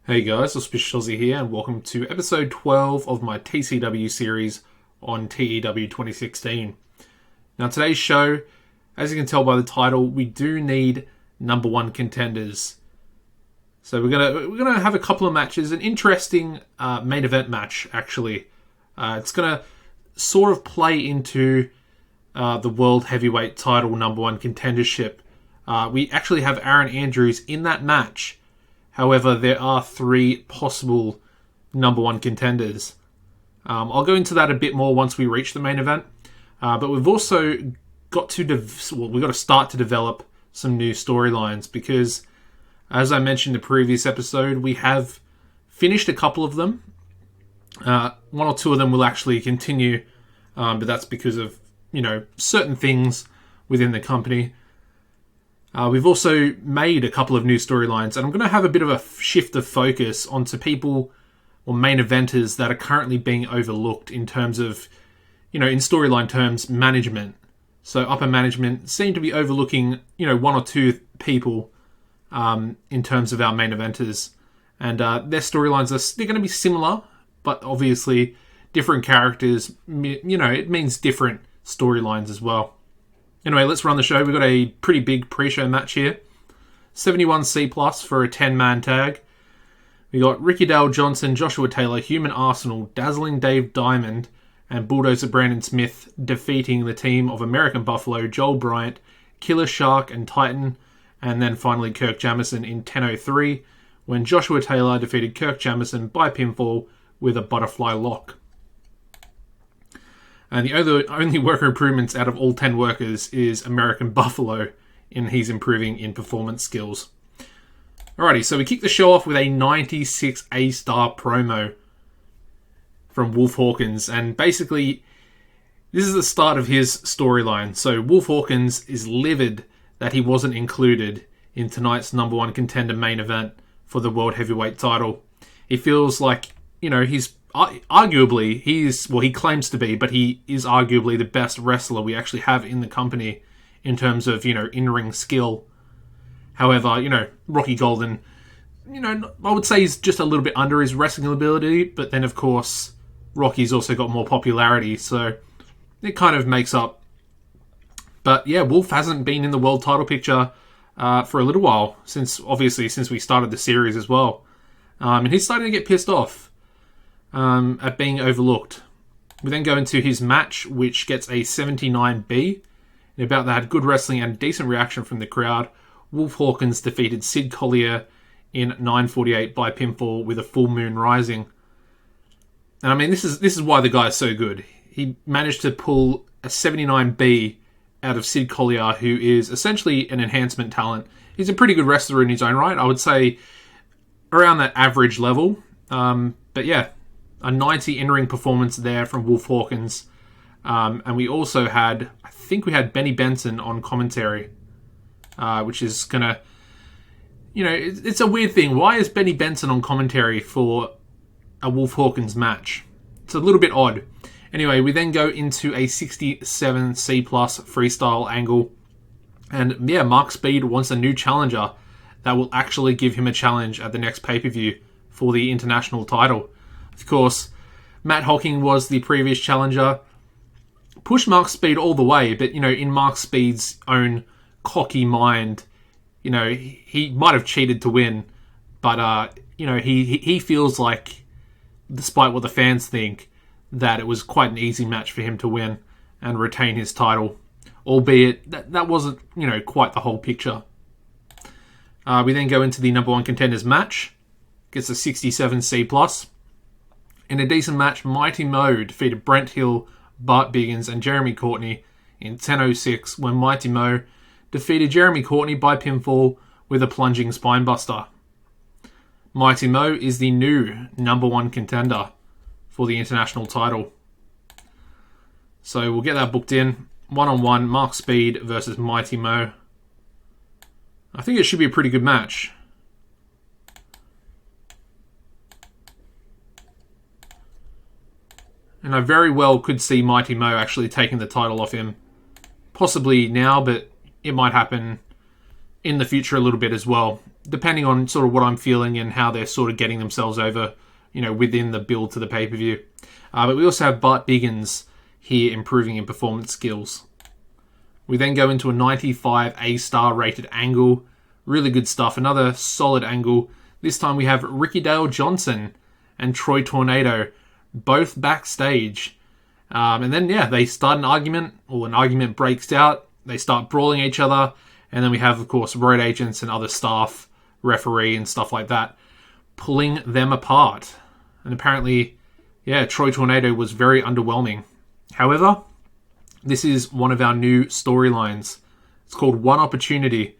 Hey guys, AuspiciousAussie here, and welcome to episode 12 of my TCW series on TEW 2016. Now today's show, as you can tell by the title, we do need number one contenders. So we're gonna have a couple of matches, an interesting main event match actually. It's gonna sort of play into the world heavyweight title number one contendership. We actually have Aaron Andrews in that match. However, there are three possible number one contenders. I'll go into that a bit more once we reach the main event. But we've also got to we've got to start to develop some new storylines because, as I mentioned in the previous episode, we have finished a couple of them. One or two of them will actually continue, but that's because of certain things within the company. We've also made a couple of new storylines, and I'm going to have a bit of a shift of focus onto people or main eventers that are currently being overlooked in terms of, in storyline terms, management. So upper management seem to be overlooking, one or two people in terms of our main eventers. And their storylines they're going to be similar, but obviously different characters, it means different storylines as well. Anyway, let's run the show. We've got a pretty big pre-show match here. 71C+ for a 10-man tag. We got Ricky Dale Johnson, Joshua Taylor, Human Arsenal, Dazzling Dave Diamond, and Bulldozer Brandon Smith defeating the team of American Buffalo, Joel Bryant, Killer Shark, and Titan. And then finally Kirk Jamison in 10:03 when Joshua Taylor defeated Kirk Jamison by pinfall with a butterfly lock. And the only worker improvements out of all 10 workers is American Buffalo, and he's improving in performance skills. Alrighty, so we kick the show off with a 96 A-star promo from Wolf Hawkins, and basically this is the start of his storyline. So Wolf Hawkins is livid that he wasn't included in tonight's number one contender main event for the World Heavyweight title. He feels like, he's arguably, he claims to be, but he is arguably the best wrestler we actually have in the company in terms of, in-ring skill. However, Rocky Golden, I would say he's just a little bit under his wrestling ability, but then, of course, Rocky's also got more popularity, so it kind of makes up. But, yeah, Wolf hasn't been in the world title picture for a little while, since we started the series as well. And he's starting to get pissed off at being overlooked. We then go into his match, which gets a 79B. And about that, had good wrestling and decent reaction from the crowd. Wolf Hawkins defeated Sid Collier in 9:48 by pinfall with a full moon rising. And I mean, this is why the guy is so good. He managed to pull a 79B out of Sid Collier, who is essentially an enhancement talent. He's a pretty good wrestler in his own right. I would say around that average level. But yeah, a 90 in-ring performance there from Wolf Hawkins. And we also had, I think we had Benny Benson on commentary, which is gonna, it's a weird thing. Why is Benny Benson on commentary for a Wolf Hawkins match? It's a little bit odd. Anyway, we then go into a 67C+ freestyle angle. And yeah, Mark Speed wants a new challenger that will actually give him a challenge at the next pay-per-view for the international title. Of course, Matt Hocking was the previous challenger. Pushed Mark Speed all the way, but, in Mark Speed's own cocky mind, he might have cheated to win, but, he feels like, despite what the fans think, that it was quite an easy match for him to win and retain his title, albeit that wasn't, quite the whole picture. We then go into the number one contenders match. Gets a 67C+. In a decent match, Mighty Mo defeated Brent Hill, Bart Biggins, and Jeremy Courtney in 10:06 when Mighty Mo defeated Jeremy Courtney by pinfall with a plunging spinebuster. Mighty Mo is the new number one contender for the international title. So we'll get that booked in. 1-on-1, Mark Speed versus Mighty Mo. I think it should be a pretty good match. And I very well could see Mighty Mo actually taking the title off him. Possibly now, but it might happen in the future a little bit as well. depending on sort of what I'm feeling and how they're sort of getting themselves over, within the build to the pay-per-view. But we also have Bart Biggins here improving in performance skills. We then go into a 95 A-star rated angle. Really good stuff. Another solid angle. This time we have Ricky Dale Johnson and Troy Tornado both backstage. And then, they start an argument, or an argument breaks out. They start brawling each other. And then we have, of course, road agents and other staff, referee and stuff like that, pulling them apart. And apparently, Troy Tornado was very underwhelming. However, this is one of our new storylines. It's called One Opportunity.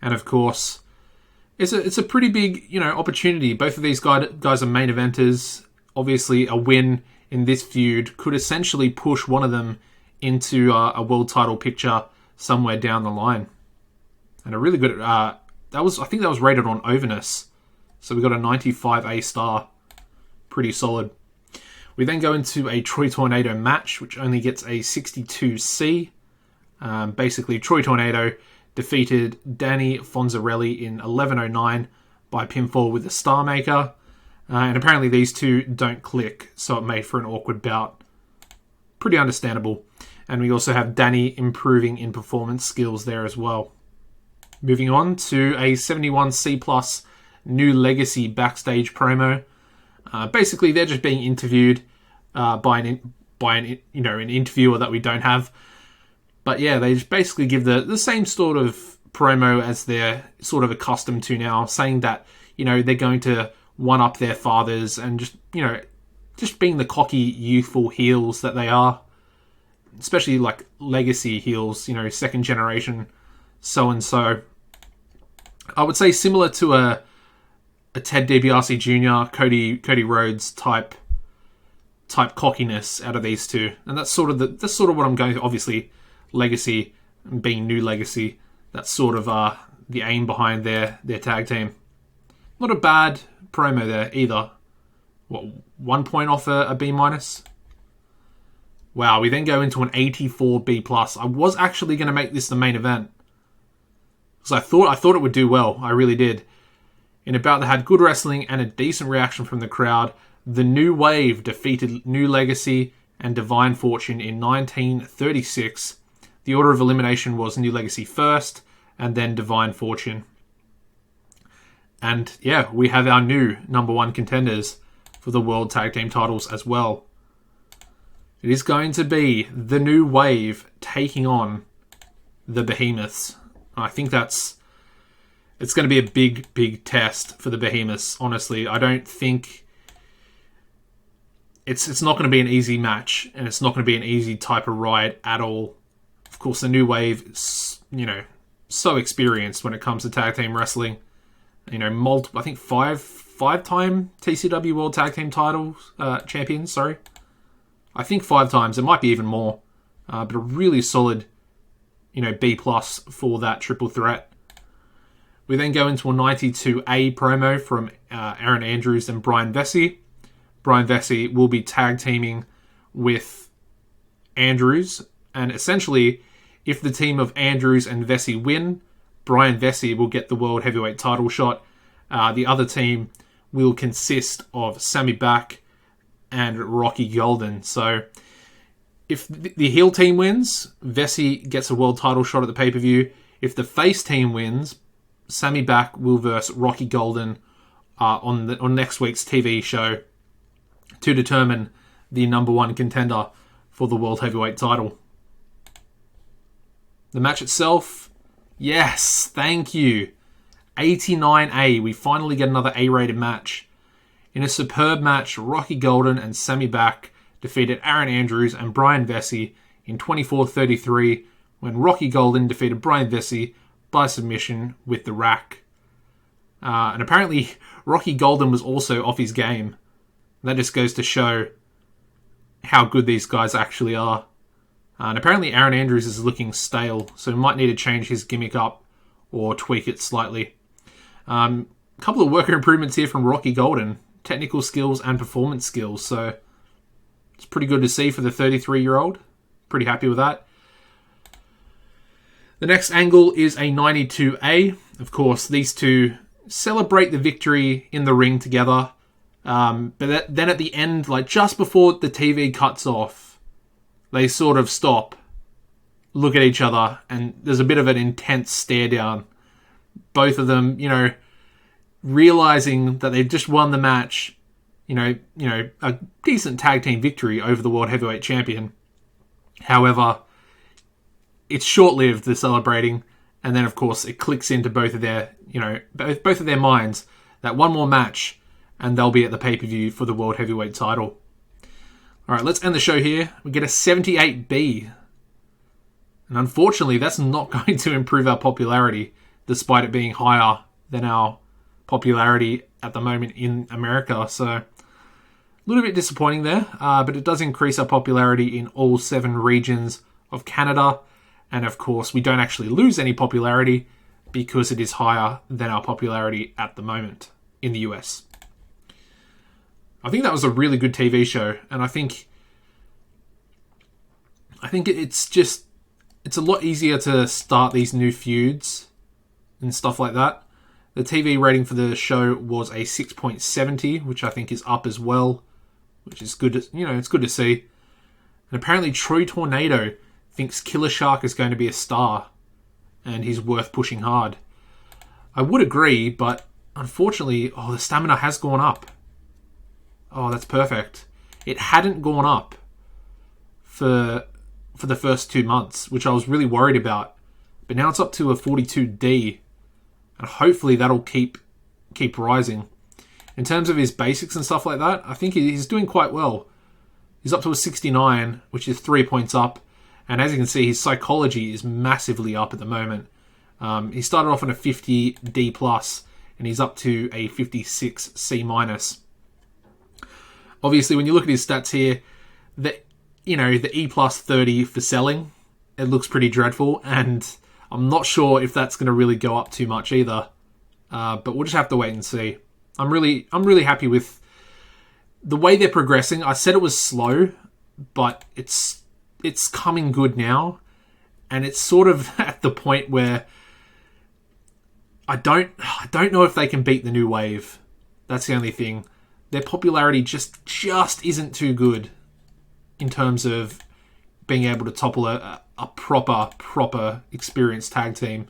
And of course, it's a pretty big, opportunity. Both of these guys are main eventers. Obviously, a win in this feud could essentially push one of them into a world title picture somewhere down the line. And a really good, I think that was rated on Overness. So we got a 95 A-star. Pretty solid. We then go into a Troy Tornado match, which only gets a 62C. Basically, Troy Tornado defeated Danny Fonzarelli in 11:09 by pinfall with a Star Maker. And apparently these two don't click, so it made for an awkward bout. Pretty understandable. And we also have Danny improving in performance skills there as well. Moving on to a 71C+ New Legacy backstage promo. Basically, they're just being interviewed by an interviewer that we don't have. But they just basically give the same sort of promo as they're sort of accustomed to now, saying that they're going to one up their fathers and just being the cocky, youthful heels that they are, especially like legacy heels, second generation, so and so. I would say similar to a Ted DiBiase Jr., Cody Rhodes type cockiness out of these two, and that's sort of what I'm going to. Obviously, legacy being new legacy, that's sort of the aim behind their tag team. Not a bad promo there either. 1 point off a B-? Wow, we then go into an 84 B+. I was actually going to make this the main event, because I thought it would do well. I really did. In a bout that had good wrestling and a decent reaction from the crowd, the New Wave defeated New Legacy and Divine Fortune in 1936. The order of elimination was New Legacy first, and then Divine Fortune. And we have our new #1 contenders for the World Tag Team titles as well. It is going to be the New Wave taking on the Behemoths. I think it's going to be a big, big test for the Behemoths, honestly. I don't think it's not going to be an easy match, and it's not going to be an easy type of ride at all. Of course, the New Wave, so experienced when it comes to tag team wrestling. Multiple, I think five-time TCW World Tag Team titles, champions, sorry. I think 5 times. It might be even more. But a really solid, B+ for that triple threat. We then go into a 92A promo from Aaron Andrews and Brian Vesey. Brian Vesey will be tag teaming with Andrews. And essentially, if the team of Andrews and Vesey win, Brian Vesey will get the World Heavyweight title shot. The other team will consist of Sammy Back and Rocky Golden. So if the heel team wins, Vesey gets a world title shot at the pay-per-view. If the face team wins, Sammy Back will verse Rocky Golden on next week's TV show to determine the #1 contender for the World Heavyweight title. The match itself, yes, thank you. 89A, we finally get another A-rated match. In a superb match, Rocky Golden and Sammy Back defeated Aaron Andrews and Brian Vesey in 24-33, when Rocky Golden defeated Brian Vesey by submission with the rack. And apparently, Rocky Golden was also off his game. That just goes to show how good these guys actually are. And apparently Aaron Andrews is looking stale, so he might need to change his gimmick up or tweak it slightly. A couple of worker improvements here from Rocky Golden. Technical skills and performance skills, so it's pretty good to see for the 33-year-old. Pretty happy with that. The next angle is a 92A. Of course, these two celebrate the victory in the ring together. But then at the end, like just before the TV cuts off, they sort of stop, look at each other, and there's a bit of an intense stare down. Both of them, realizing that they've just won the match, a decent tag team victory over the World Heavyweight Champion. However, it's short-lived, the celebrating, and then of course it clicks into both of their minds that one more match and they'll be at the pay-per-view for the World Heavyweight title. Alright, let's end the show here. We get a 78B. And unfortunately, that's not going to improve our popularity, despite it being higher than our popularity at the moment in America. So, a little bit disappointing there, but it does increase our popularity in all 7 regions of Canada. And of course, we don't actually lose any popularity because it is higher than our popularity at the moment in the US. I think that was a really good TV show, and I think it's a lot easier to start these new feuds and stuff like that. The TV rating for the show was a 6.70, which I think is up as well, which is good. It's good to see. And apparently Troy Tornado thinks Killer Shark is going to be a star, and he's worth pushing hard. I would agree, but unfortunately, the stamina has gone up. Oh, that's perfect. It hadn't gone up for the first 2 months, which I was really worried about. But now it's up to a 42D, and hopefully that'll keep rising. In terms of his basics and stuff like that, I think he's doing quite well. He's up to a 69, which is 3 points up. And as you can see, his psychology is massively up at the moment. He started off on a 50D+, and he's up to a 56C-. Obviously, when you look at his stats here, the E plus 30 for selling, it looks pretty dreadful, and I'm not sure if that's going to really go up too much either. But we'll just have to wait and see. I'm really happy with the way they're progressing. I said it was slow, but it's coming good now, and it's sort of at the point where I don't know if they can beat the New Wave. That's the only thing. Their popularity just isn't too good in terms of being able to topple a proper experienced tag team.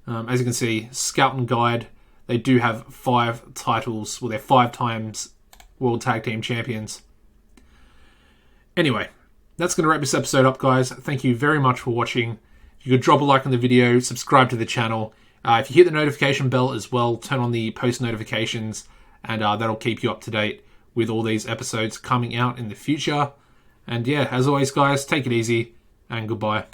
As you can see, Scout and Guide, they do have 5 titles. Well, they're 5 times World Tag Team Champions. Anyway, that's going to wrap this episode up, guys. Thank you very much for watching. If you could drop a like on the video, subscribe to the channel. If you hit the notification bell as well, turn on the post notifications, and that'll keep you up to date with all these episodes coming out in the future. And yeah, as always, guys, take it easy, and goodbye.